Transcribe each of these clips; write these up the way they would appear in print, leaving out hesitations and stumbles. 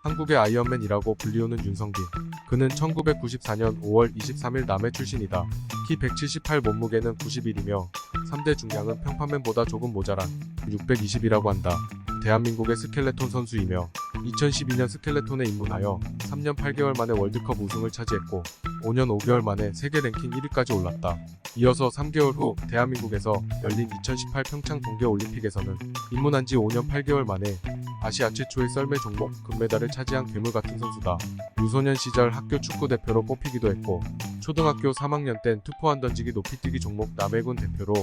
한국의 아이언맨이라고 불리우는 윤성빈. 그는 1994년 5월 23일 남해 출신이다. 키 178, 몸무게는 91이며 3대 중량은 평판맨보다 조금 모자란 620이라고 한다. 대한민국의 스켈레톤 선수이며 2012년 스켈레톤에 입문하여 3년 8개월 만에 월드컵 우승을 차지했고 5년 5개월 만에 세계 랭킹 1위까지 올랐다. 이어서 3개월 후 대한민국에서 열린 2018 평창 동계올림픽에서는 입문한 지 5년 8개월 만에 아시아 최초의 썰매 종목 금메달을 차지한 괴물같은 선수다. 유소년 시절 학교 축구 대표로 뽑히기도 했고 초등학교 3학년 땐 투포환 던지기 높이뛰기 종목 남해군 대표로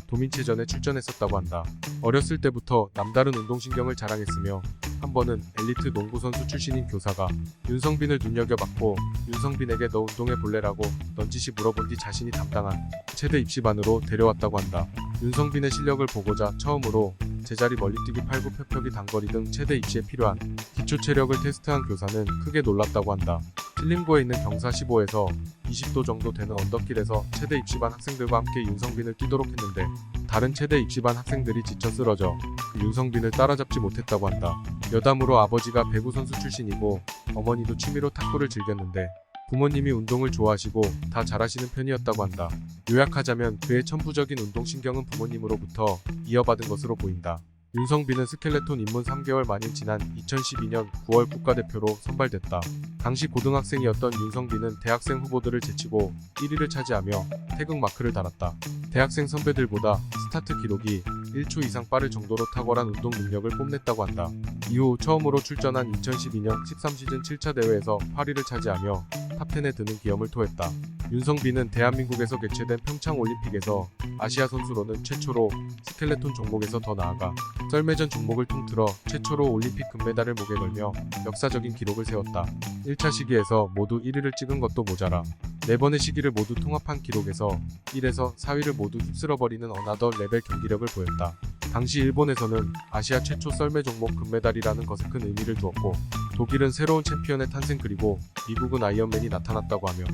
도민체전에 출전했었다고 한다. 어렸을 때부터 남다른 운동신경을 자랑했으며 한 번은 엘리트 농구 선수 출신인 교사가 윤성빈을 눈여겨봤고 윤성빈에게 너 운동해 볼래라고 넌지시 물어본 뒤 자신이 담당한 체대 입시반으로 데려왔다고 한다. 윤성빈의 실력을 보고자 처음으로 제자리 멀리뛰기, 팔구, 펴펴기, 단거리 등 체대 입시에 필요한 기초 체력을 테스트한 교사는 크게 놀랐다고 한다. 신림고에 있는 경사 15에서 20도 정도 되는 언덕길에서 체대 입시반 학생들과 함께 윤성빈을 뛰도록 했는데 다른 체대 입시반 학생들이 지쳐 쓰러져 윤성빈을 따라잡지 못했다고 한다. 여담으로 아버지가 배구 선수 출신이고 어머니도 취미로 탁구를 즐겼는데 부모님이 운동을 좋아하시고 다 잘하시는 편이었다고 한다. 요약하자면 그의 천부적인 운동신경은 부모님으로부터 이어받은 것으로 보인다. 윤성빈은 스켈레톤 입문 3개월 만인 지난 2012년 9월 국가대표로 선발됐다. 당시 고등학생이었던 윤성빈은 대학생 후보들을 제치고 1위를 차지하며 태극 마크를 달았다. 대학생 선배들보다 스타트 기록이 1초 이상 빠를 정도로 탁월한 운동 능력을 뽐냈다고 한다. 이후 처음으로 출전한 2012년 13시즌 7차 대회에서 8위를 차지하며 탑10에 드는 기염을 토했다. 윤성빈은 대한민국에서 개최된 평창올림픽에서 아시아 선수로는 최초로 스켈레톤 종목에서 더 나아가 썰매전 종목을 통틀어 최초로 올림픽 금메달을 목에 걸며 역사적인 기록을 세웠다. 1차 시기에서 모두 1위를 찍은 것도 모자라 4번의 시기를 모두 통합한 기록에서 1에서 4위를 모두 휩쓸어버리는 어나더 레벨 경기력을 보였다. 당시 일본에서는 아시아 최초 썰매 종목 금메달이라는 것에 큰 의미를 두었고 독일은 새로운 챔피언의 탄생, 그리고 미국은 아이언맨이 나타났다고 하며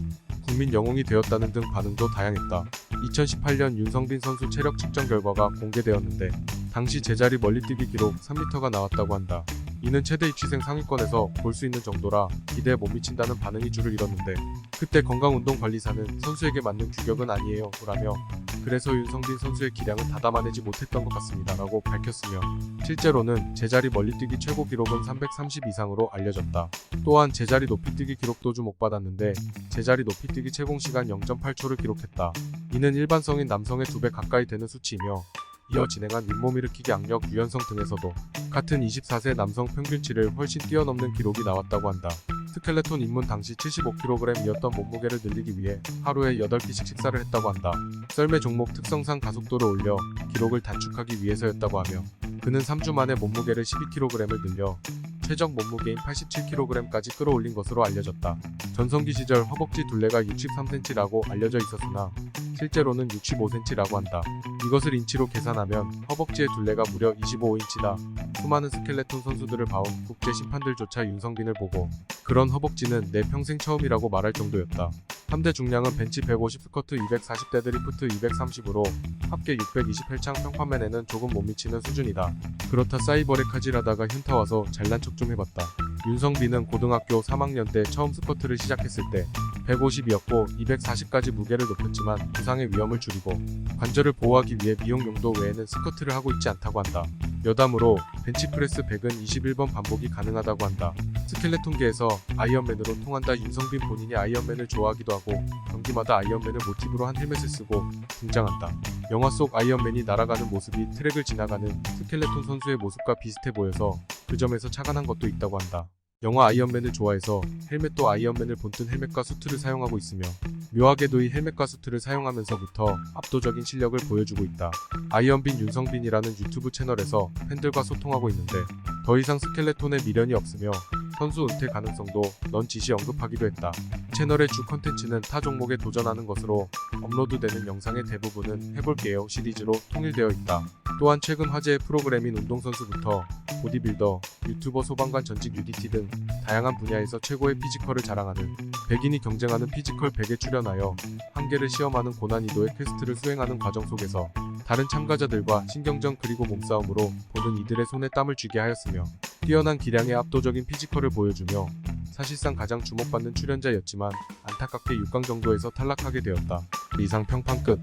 국민 영웅이 되었다는 등 반응도 다양했다. 2018년 윤성빈 선수 체력 측정 결과가 공개되었는데 당시 제자리 멀리뛰기 기록 3m가 나왔다고 한다. 이는 최대 입시생 상위권에서 볼 수 있는 정도라 기대에 못 미친다는 반응이 줄을 이뤘는데 그때 건강운동관리사는 선수에게 맞는 규격은 아니에요 라며 그래서 윤성빈 선수의 기량은 다 담아내지 못했던 것 같습니다 라고 밝혔으며 실제로는 제자리 멀리뛰기 최고 기록은 330 이상으로 알려졌다. 또한 제자리 높이뛰기 기록도 주목받았는데 제자리 높이뛰기 채공시간 0.8초를 기록했다. 이는 일반 성인 남성의 2배 가까이 되는 수치이며 이어 진행한 윗몸 일으키기, 악력, 유연성 등에서도 같은 24세 남성 평균치를 훨씬 뛰어넘는 기록이 나왔다고 한다. 스켈레톤 입문 당시 75kg이었던 몸무게를 늘리기 위해 하루에 8끼씩 식사를 했다고 한다. 썰매 종목 특성상 가속도를 올려 기록을 단축하기 위해서였다고 하며 그는 3주 만에 몸무게를 12kg을 늘려 최적 몸무게인 87kg까지 끌어올린 것으로 알려졌다. 전성기 시절 허벅지 둘레가 63cm라고 알려져 있었으나 실제로는 65cm라고 한다. 이것을 인치로 계산하면 허벅지의 둘레가 무려 25인치다. 수많은 스켈레톤 선수들을 봐온 국제 심판들조차 윤성빈을 보고 그런 허벅지는 내 평생 처음이라고 말할 정도였다. 3대 중량은 벤치 150, 스쿼트 240, 데드리프트 230으로 합계 628창, 평판맨에는 조금 못 미치는 수준이다. 그렇다 사이버레 카질하다가 현타 와서 잘난 척 좀 해봤다. 윤성빈은 고등학교 3학년 때 처음 스쿼트를 시작했을 때 150이었고 240까지 무게를 높였지만 부상의 위험을 줄이고 관절을 보호하기 위해 미용 용도 외에는 스쿼트를 하고 있지 않다고 한다. 여담으로 벤치프레스 100은 21번 반복이 가능하다고 한다. 스켈레톤계에서 아이언맨으로 통한다. 윤성빈 본인이 아이언맨을 좋아하기도 하고 경기마다 아이언맨을 모티브로 한 헬멧을 쓰고 등장한다. 영화 속 아이언맨이 날아가는 모습이 트랙을 지나가는 스켈레톤 선수의 모습과 비슷해 보여서 그 점에서 착안한 것도 있다고 한다. 영화 아이언맨을 좋아해서 헬멧도 아이언맨을 본뜬 헬멧과 수트를 사용하고 있으며 묘하게도 이 헬멧과 수트를 사용하면서부터 압도적인 실력을 보여주고 있다. 아이언빈 윤성빈이라는 유튜브 채널에서 팬들과 소통하고 있는데 더 이상 스켈레톤에 미련이 없으며 선수 은퇴 가능성도 넌지시 언급하기도 했다. 채널의 주 컨텐츠는 타 종목에 도전하는 것으로 업로드되는 영상의 대부분은 해볼게요 시리즈로 통일되어 있다. 또한 최근 화제의 프로그램인 운동선수부터 보디빌더, 유튜버, 소방관, 전직 UDT 등 다양한 분야에서 최고의 피지컬을 자랑하는 백인이 경쟁하는 피지컬 100에 출연하여 한계를 시험하는 고난이도의 퀘스트를 수행하는 과정 속에서 다른 참가자들과 신경전 그리고 몸싸움으로 보는 이들의 손에 땀을 쥐게 하였으며 뛰어난 기량의 압도적인 피지컬을 보여주며 사실상 가장 주목받는 출연자였지만 안타깝게 6강 정도에서 탈락하게 되었다. 이상 평판 끝.